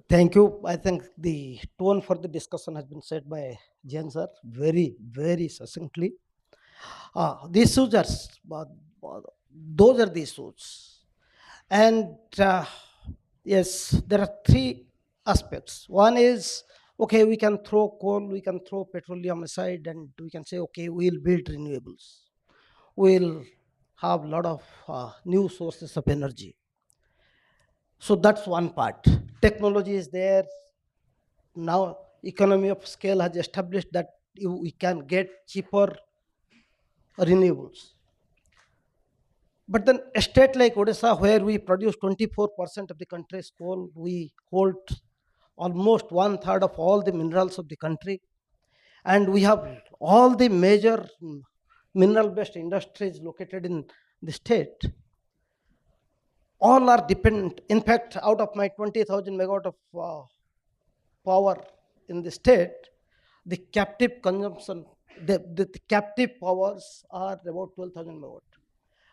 Thank you. I think the tone for the discussion has been set by Jen sir very, very succinctly. The issues are, uh, those are the issues. And yes, there are three aspects. One is, okay, we can throw coal, we can throw petroleum aside, and we can say, okay, we'll build renewables. We'll have a lot of new sources of energy. So that's one part. Technology is there. Now economy of scale has established that we can get cheaper renewables. But then a state like Odisha, where we produce 24% of the country's coal, we hold almost one third of all the minerals of the country, and we have all the major mineral based industries located in the state. All are dependent. In fact, out of my 20,000 megawatt of power in the state, the captive consumption, the captive powers are about 12,000 megawatt.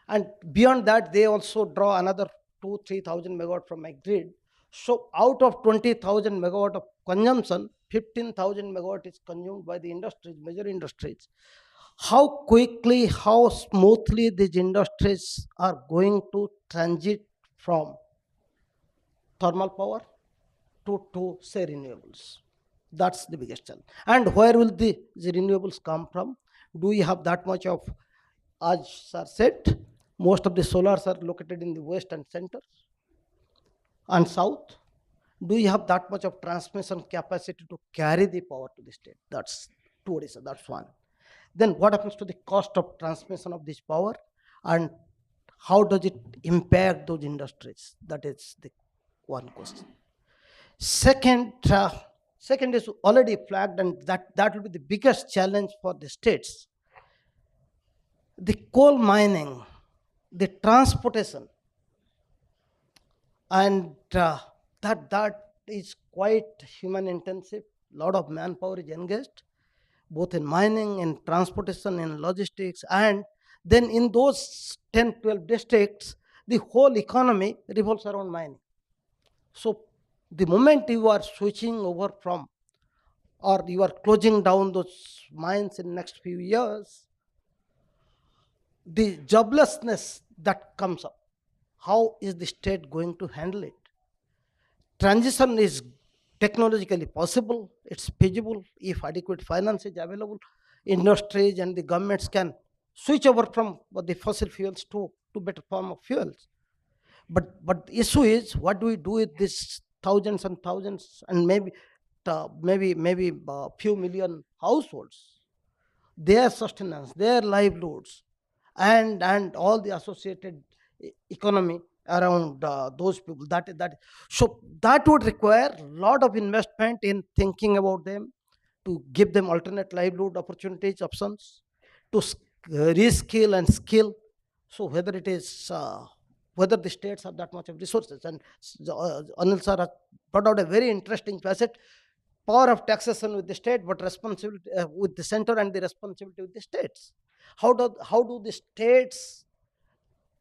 And beyond that, they also draw another 2-3,000 megawatt from my grid. So out of 20,000 megawatt of consumption, 15,000 megawatt is consumed by the industries, major industries. How quickly, how smoothly these industries are going to transit from thermal power to say renewables. That's the biggest challenge. And where will the renewables come from? Do we have that much of, as sir said, most of the solars are located in the west and center and south. Do you have that much of transmission capacity to carry the power to the state? That's to Odisha, that's one. Then what happens to the cost of transmission of this power, and how does it impact those industries? That is the one question. Second, second is already flagged, and that will be the biggest challenge for the states. The coal mining, the transportation, and that is quite human intensive. Lot of manpower is engaged, both in mining, in transportation, in logistics, and then in those 10-12 districts, the whole economy revolves around mining. So the moment you are switching over from, or you are closing down those mines in next few years, the joblessness that comes up, how is the state going to handle it? Transition is technologically possible, it's feasible if adequate finance is available. Industries and the governments can switch over from the fossil fuels to better form of fuels. But the issue is, what do we do with these thousands and thousands, and maybe few million households, their sustenance, their livelihoods, and all the associated economy around those people. So that would require a lot of investment in thinking about them, to give them alternate livelihood opportunities, options, to reskill and skill. So whether the states have that much of resources, and Anil sir has brought out a very interesting facet: power of taxation with the state, but responsibility with the center, and the responsibility with the states. How do the states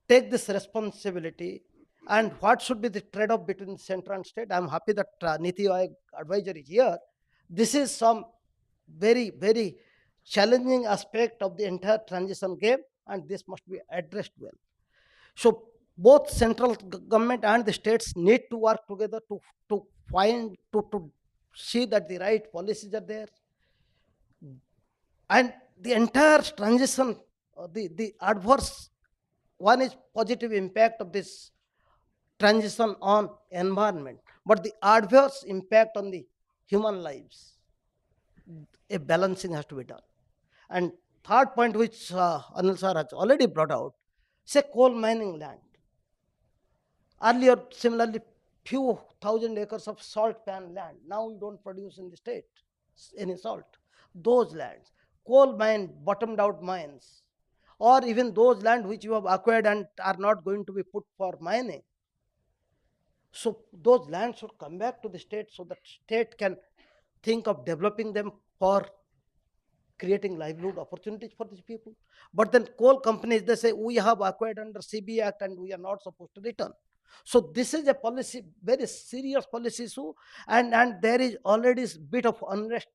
take this responsibility, and what should be the trade-off between center and state? I'm happy that Niti Aayog advisor is here. This is some very, very challenging aspect of the entire transition game, and this must be addressed well. So both central government and the states need to work together to find to see that the right policies are there, and the entire transition, the adverse one is positive impact of this transition on environment, but the adverse impact on the human lives, a balancing has to be done. And third point, which Anil sir has already brought out, say coal mining land. Earlier, similarly, few thousand acres of salt pan land. Now we don't produce in the state any salt. Those lands, coal mine, bottomed out mines, or even those land which you have acquired and are not going to be put for mining. So those lands should come back to the state, so that state can think of developing them for creating livelihood opportunities for these people. But then coal companies, they say we have acquired under CB Act and we are not supposed to return. So this is a policy, very serious policy issue, and there is already bit of unrest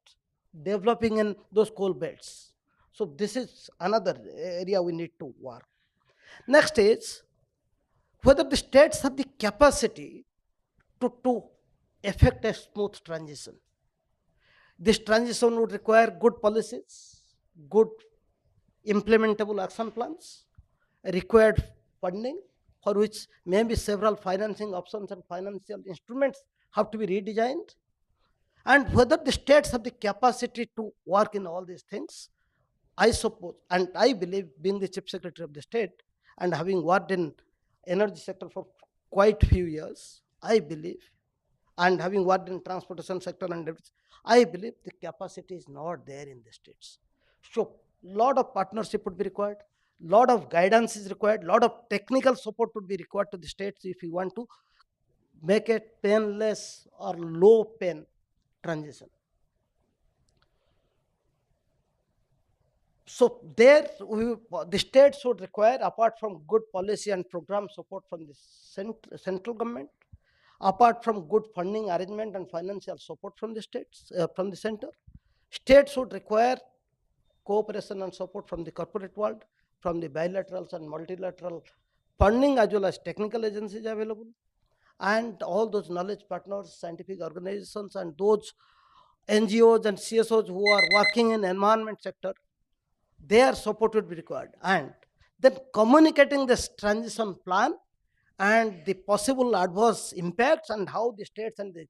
developing in those coal belts. So this is another area we need to work. Next is whether the states have the capacity to effect a smooth transition. This transition would require good policies, good implementable action plans, required funding, for which maybe several financing options and financial instruments have to be redesigned, and whether the states have the capacity to work in all these things. I suppose, and I believe, being the chief secretary of the state and having worked in energy sector for quite few years, I believe, and having worked in transportation sector and everything, I believe the capacity is not there in the states. So lot of partnership would be required, lot of guidance is required, lot of technical support would be required to the states if you want to make a painless or low pain transition. So there, the states would require, apart from good policy and program support from the central government, apart from good funding arrangement and financial support from the states, from the center, states would require cooperation and support from the corporate world, from the bilaterals and multilateral funding, as well as technical agencies available, and all those knowledge partners, scientific organizations, and those NGOs and CSOs who are working in environment sector, their support would be required. And then communicating this transition plan and the possible adverse impacts and how the states and the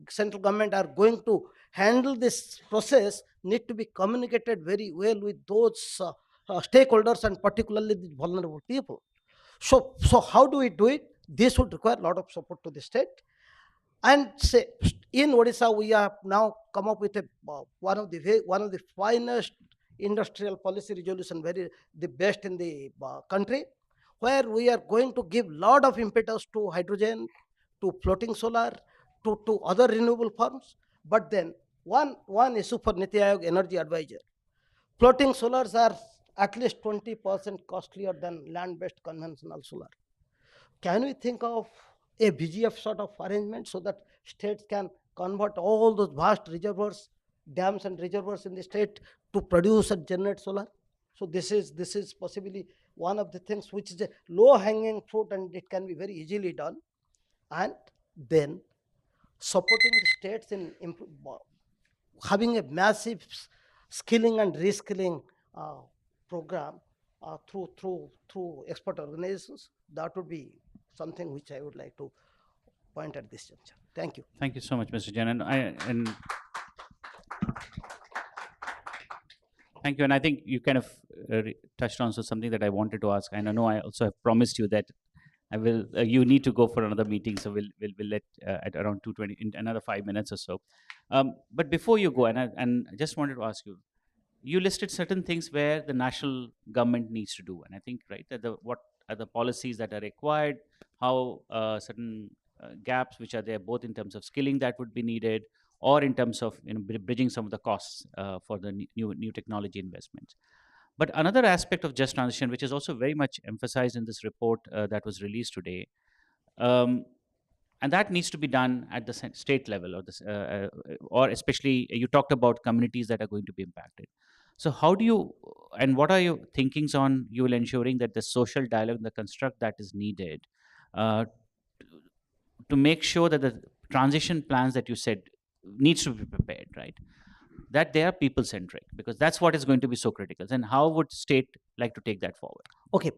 central government are going to handle this process need to be communicated very well with those stakeholders, and particularly the vulnerable people. So how do we do it? This would require a lot of support to the state. And say, in Odisha, we have now come up with a one of the finest industrial policy resolution, very the best in the country, where we are going to give lot of impetus to hydrogen, to floating solar, to other renewable forms. But then one issue for Niti Aayog energy advisor: floating solars are at least 20% costlier than land-based conventional solar. Can we think of a VGF sort of arrangement so that states can convert all those vast reservoirs, dams and reservoirs in the state to produce and generate solar? So this is possibly one of the things which is a low hanging fruit, and it can be very easily done. And then supporting the states in having a massive skilling and reskilling program through expert organizations. That would be something which I would like to point at this juncture. Thank you. Thank you so much, Mr. Jena. And thank you. And I think you kind of touched on something that I wanted to ask. And I know I also have promised you that I will. You need to go for another meeting, so we'll let at around 2:20 in another 5 minutes or so. But before you go, and I just wanted to ask you, you listed certain things where the national government needs to do, and I think right that what are the policies that are required, how certain gaps which are there, both in terms of skilling that would be needed, or in terms of bridging some of the costs for the new technology investments. But another aspect of just transition, which is also very much emphasized in this report that was released today, um, and that needs to be done at the state level, or especially you talked about communities that are going to be impacted. So how do you, and what are your thinkings on you will ensuring that the social dialogue, the construct that is needed uh, to make sure that the transition plans that you said needs to be prepared, right? That they are people centric, because that's what is going to be so critical. And how would state like to take that forward? Okay.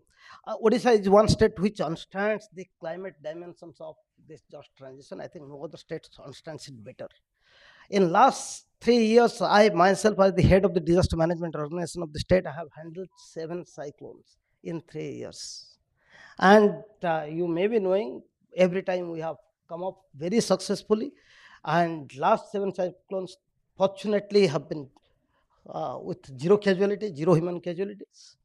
Odisha is one state which understands the climate dimensions of this just transition. I think no other state understands it better. In last 3 years, I myself, as the head of the disaster management organization of the state, I have handled 7 cyclones in 3 years. And you may be knowing, every time we have come up very successfully. And last 7 cyclones, fortunately, have been with zero casualty, zero human casualties.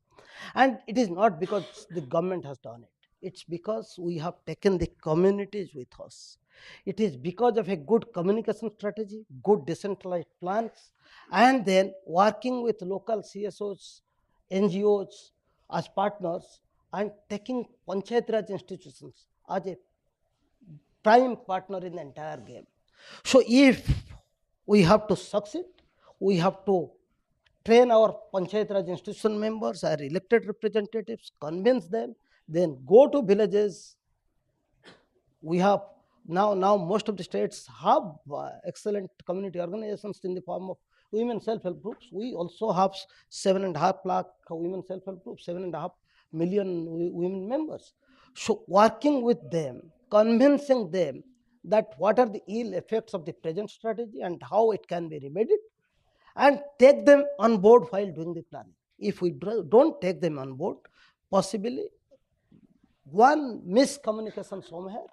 And it is not because the government has done it. It's because we have taken the communities with us. It is because of a good communication strategy, good decentralized plans, and then working with local CSOs, NGOs as partners, and taking Panchayat Raj institutions as a prime partner in the entire game. So if we have to succeed, we have to train our Panchayat Raj institution members, our elected representatives, convince them, then go to villages. We have now most of the states have excellent community organizations in the form of women self-help groups. We also have 7.5 lakh women self-help groups, 7.5 million women members. So working with them, convincing them that what are the ill effects of the present strategy and how it can be remedied, and take them on board while doing the planning. If we don't take them on board, possibly one miscommunication somewhere,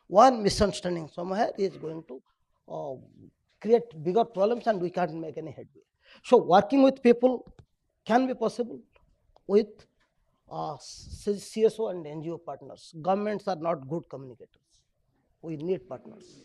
one misunderstanding somewhere is going to uh, create bigger problems and we can't make any headway. So working with people can be possible with CSO and NGO partners. Governments are not good communicators. We need partners.